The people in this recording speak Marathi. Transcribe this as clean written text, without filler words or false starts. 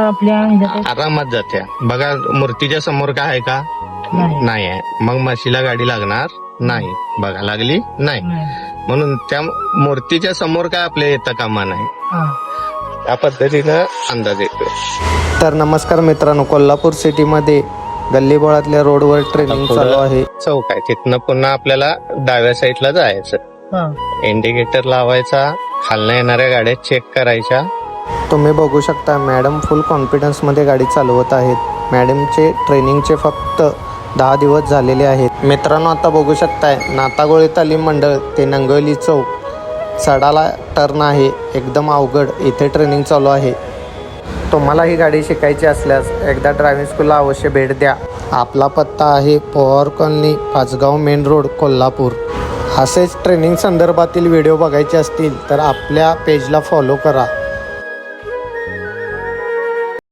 आपल्या आरामात जात्या. बघा मूर्तीच्या समोर काय आहे का? नाही आहे. मग म्हशीला गाडी लागणार नाही. बघा लागली नाही. म्हणून त्या मूर्तीच्या समोर काय आपल्या येता कामा नाही. त्या पद्धतीनं अंदाज येतो. तर नमस्कार मित्रांनो, कोल्हापूर सिटीमध्ये गल्लीबोळातल्या रोडवर ट्रेनिंग चालू आहे. चौक आहे, तिथनं पुन्हा आपल्याला डाव्या साईडला जायचं. इंडिकेटर लावायचा, खालनं येणाऱ्या गाड्या चेक करायच्या. तुम्ही बघू शकता मॅडम फुल कॉन्फिडन्स मध्ये गाडी चालवत आहेत. मॅडमचे ट्रेनिंगचे फक्त 10 दिवस झालेले आहेत. मित्रांनो, आता बघू शकताय नातागोळी तालीम मंडळ ते नंगवली चौक सडाला टर्न आहे. एकदम अवघड इथे ट्रेनिंग चालू आहे. तुम्हाला ही गाडी शिकायची असल्यास एकदा ड्रायव्हिंग स्कूलला अवश्य भेट द्या. आपला पत्ता आहे Pawar colony, Pachgaon main road, Kolhapur. असेच ट्रेनिंग संदर्भातील व्हिडिओ बघायचे असतील तर आपल्या पेजला फॉलो करा.